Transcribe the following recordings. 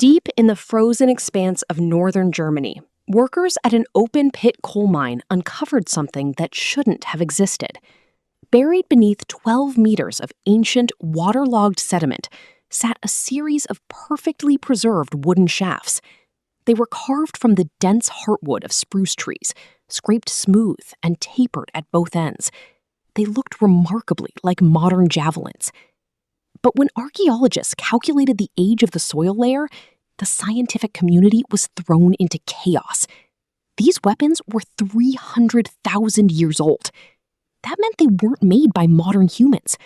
Deep in the frozen expanse of northern Germany, workers at an open-pit coal mine uncovered something that shouldn't have existed. Buried beneath 12 meters of ancient, waterlogged sediment sat a series of perfectly preserved wooden shafts. They were carved from the dense heartwood of spruce trees, scraped smooth and tapered at both ends. They looked remarkably like modern javelins. But when archaeologists calculated the age of the soil layer, the scientific community was thrown into chaos. These weapons were 300,000 years old. That meant they weren't made by modern humans.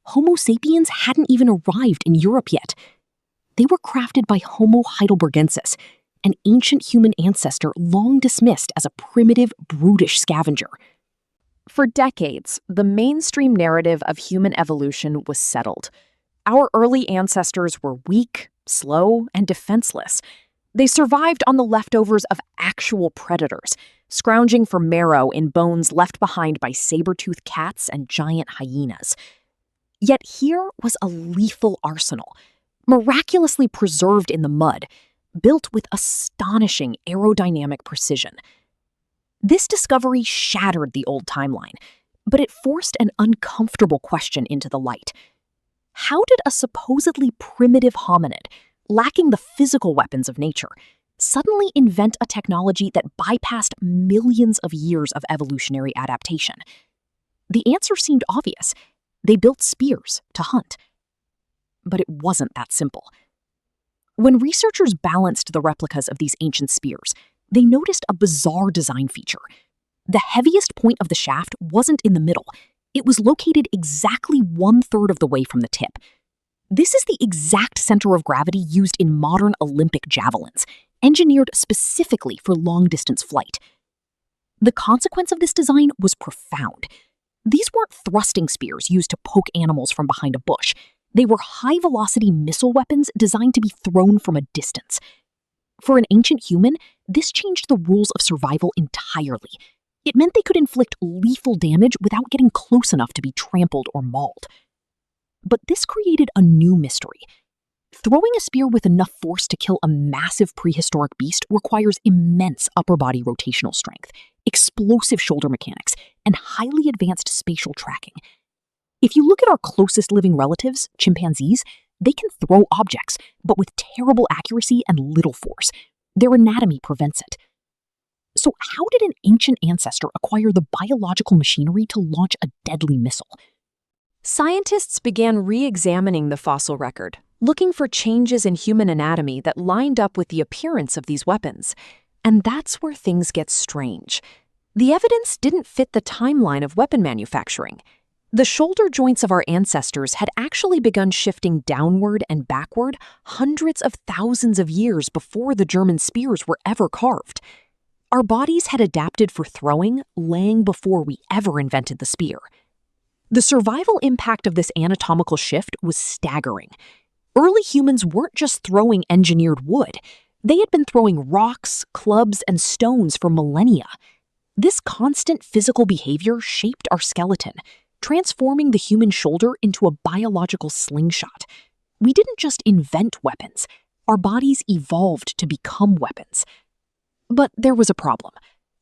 Homo sapiens hadn't even arrived in Europe yet. They were crafted by Homo heidelbergensis, an ancient human ancestor long dismissed as a primitive, brutish scavenger. For decades, the mainstream narrative of human evolution was settled. Our early ancestors were weak, slow, and defenseless. They survived on the leftovers of actual predators, scrounging for marrow in bones left behind by saber-toothed cats and giant hyenas. Yet here was a lethal arsenal, miraculously preserved in the mud, built with astonishing aerodynamic precision. This discovery shattered the old timeline, but it forced an uncomfortable question into the light. How did a supposedly primitive hominid, lacking the physical weapons of nature, suddenly invent a technology that bypassed millions of years of evolutionary adaptation? The answer seemed obvious. They built spears to hunt. But it wasn't that simple. When researchers balanced the replicas of these ancient spears, they noticed a bizarre design feature. The heaviest point of the shaft wasn't in the middle. It was located exactly 1/3 of the way from the tip. This is the exact center of gravity used in modern Olympic javelins, engineered specifically for long-distance flight. The consequence of this design was profound. These weren't thrusting spears used to poke animals from behind a bush. They were high-velocity missile weapons designed to be thrown from a distance. For an ancient human, this changed the rules of survival entirely. It meant they could inflict lethal damage without getting close enough to be trampled or mauled. But this created a new mystery. Throwing a spear with enough force to kill a massive prehistoric beast requires immense upper body rotational strength, explosive shoulder mechanics, and highly advanced spatial tracking. If you look at our closest living relatives, chimpanzees, they can throw objects, but with terrible accuracy and little force. Their anatomy prevents it. So how did an ancient ancestor acquire the biological machinery to launch a deadly missile? Scientists began re-examining the fossil record, looking for changes in human anatomy that lined up with the appearance of these weapons. And that's where things get strange. The evidence didn't fit the timeline of weapon manufacturing. The shoulder joints of our ancestors had actually begun shifting downward and backward hundreds of thousands of years before the German spears were ever carved. Our bodies had adapted for throwing long before we ever invented the spear. The survival impact of this anatomical shift was staggering. Early humans weren't just throwing engineered wood. They had been throwing rocks, clubs, and stones for millennia. This constant physical behavior shaped our skeleton, transforming the human shoulder into a biological slingshot. We didn't just invent weapons. Our bodies evolved to become weapons. But there was a problem.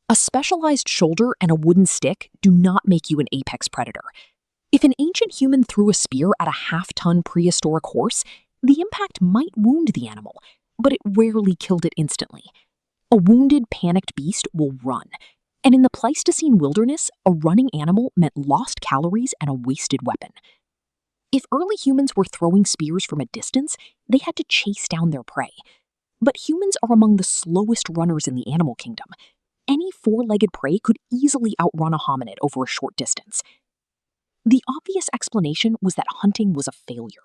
A specialized shoulder and a wooden stick do not make you an apex predator. If an ancient human threw a spear at a half-ton prehistoric horse, the impact might wound the animal, but it rarely killed it instantly. A wounded, panicked beast will run. And in the Pleistocene wilderness, a running animal meant lost calories and a wasted weapon. If early humans were throwing spears from a distance, they had to chase down their prey. But humans are among the slowest runners in the animal kingdom. Any four-legged prey could easily outrun a hominid over a short distance. The obvious explanation was that hunting was a failure.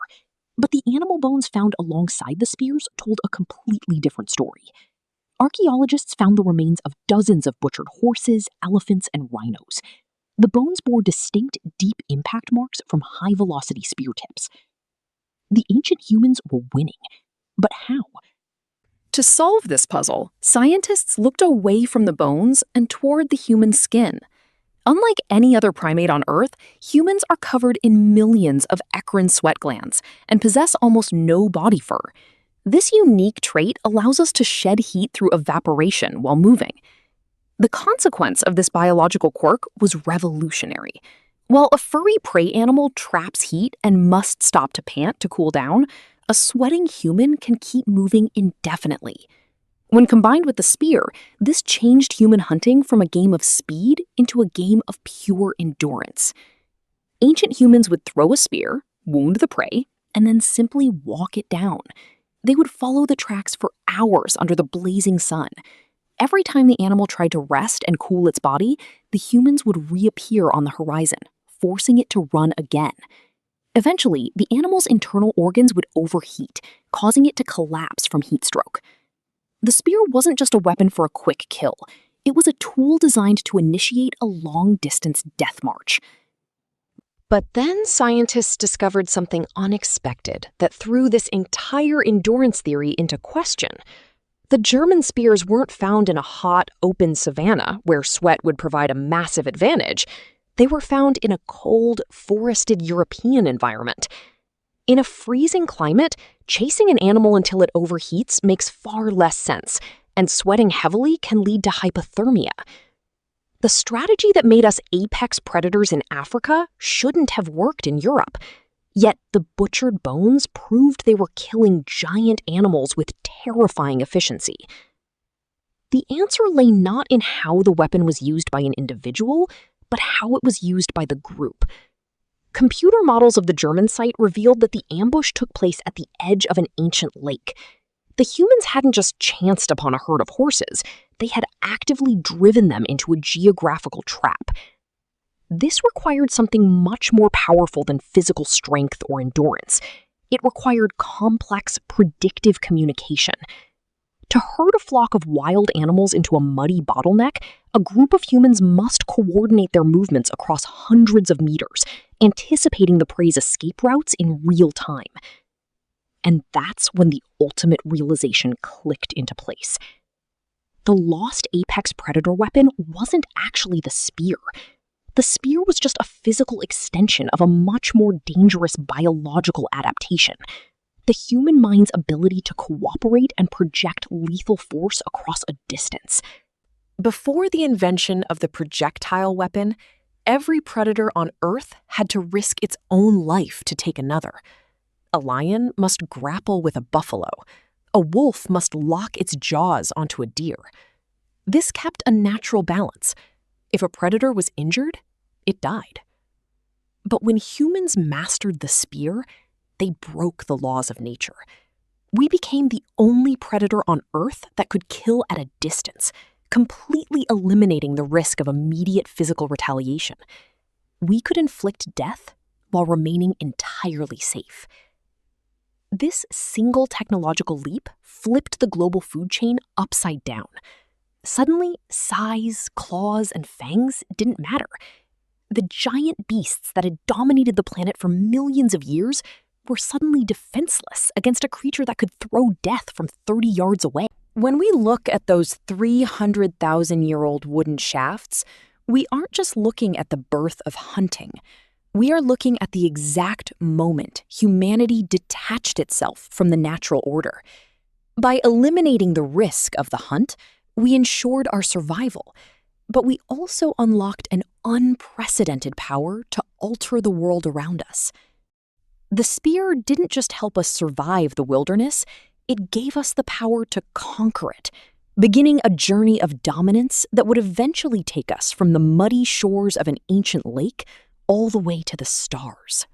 But the animal bones found alongside the spears told a completely different story. Archaeologists found the remains of dozens of butchered horses, elephants, and rhinos. The bones bore distinct, deep impact marks from high-velocity spear tips. The ancient humans were winning. But how? To solve this puzzle, scientists looked away from the bones and toward the human skin. Unlike any other primate on Earth, humans are covered in millions of eccrine sweat glands and possess almost no body fur. This unique trait allows us to shed heat through evaporation while moving. The consequence of this biological quirk was revolutionary. While a furry prey animal traps heat and must stop to pant to cool down, a sweating human can keep moving indefinitely. When combined with the spear, this changed human hunting from a game of speed into a game of pure endurance. Ancient humans would throw a spear, wound the prey, and then simply walk it down. They would follow the tracks for hours under the blazing sun. Every time the animal tried to rest and cool its body, the humans would reappear on the horizon, forcing it to run again. Eventually, the animal's internal organs would overheat, causing it to collapse from heat stroke. The spear wasn't just a weapon for a quick kill. It was a tool designed to initiate a long-distance death march. But then scientists discovered something unexpected that threw this entire endurance theory into question. The German spears weren't found in a hot, open savanna where sweat would provide a massive advantage. They were found in a cold, forested European environment. In a freezing climate, chasing an animal until it overheats makes far less sense, and sweating heavily can lead to hypothermia. The strategy that made us apex predators in Africa shouldn't have worked in Europe. Yet the butchered bones proved they were killing giant animals with terrifying efficiency. The answer lay not in how the weapon was used by an individual, but how it was used by the group. Computer models of the German site revealed that the ambush took place at the edge of an ancient lake. The humans hadn't just chanced upon a herd of horses, they had actively driven them into a geographical trap. This required something much more powerful than physical strength or endurance. It required complex, predictive communication. To herd a flock of wild animals into a muddy bottleneck, a group of humans must coordinate their movements across hundreds of meters, anticipating the prey's escape routes in real time. And that's when the ultimate realization clicked into place. The lost apex predator weapon wasn't actually the spear. The spear was just a physical extension of a much more dangerous biological adaptation: the human mind's ability to cooperate and project lethal force across a distance. Before the invention of the projectile weapon, every predator on Earth had to risk its own life to take another. A lion must grapple with a buffalo. A wolf must lock its jaws onto a deer. This kept a natural balance. If a predator was injured, it died. But when humans mastered the spear, they broke the laws of nature. We became the only predator on Earth that could kill at a distance, completely eliminating the risk of immediate physical retaliation. We could inflict death while remaining entirely safe. This single technological leap flipped the global food chain upside down. Suddenly, size, claws, and fangs didn't matter. The giant beasts that had dominated the planet for millions of years were suddenly defenseless against a creature that could throw death from 30 yards away. When we look at those 300,000-year-old wooden shafts, we aren't just looking at the birth of hunting. We are looking at the exact moment humanity detached itself from the natural order. By eliminating the risk of the hunt, we ensured our survival, but we also unlocked an unprecedented power to alter the world around us. The spear didn't just help us survive the wilderness, it gave us the power to conquer it, beginning a journey of dominance that would eventually take us from the muddy shores of an ancient lake all the way to the stars.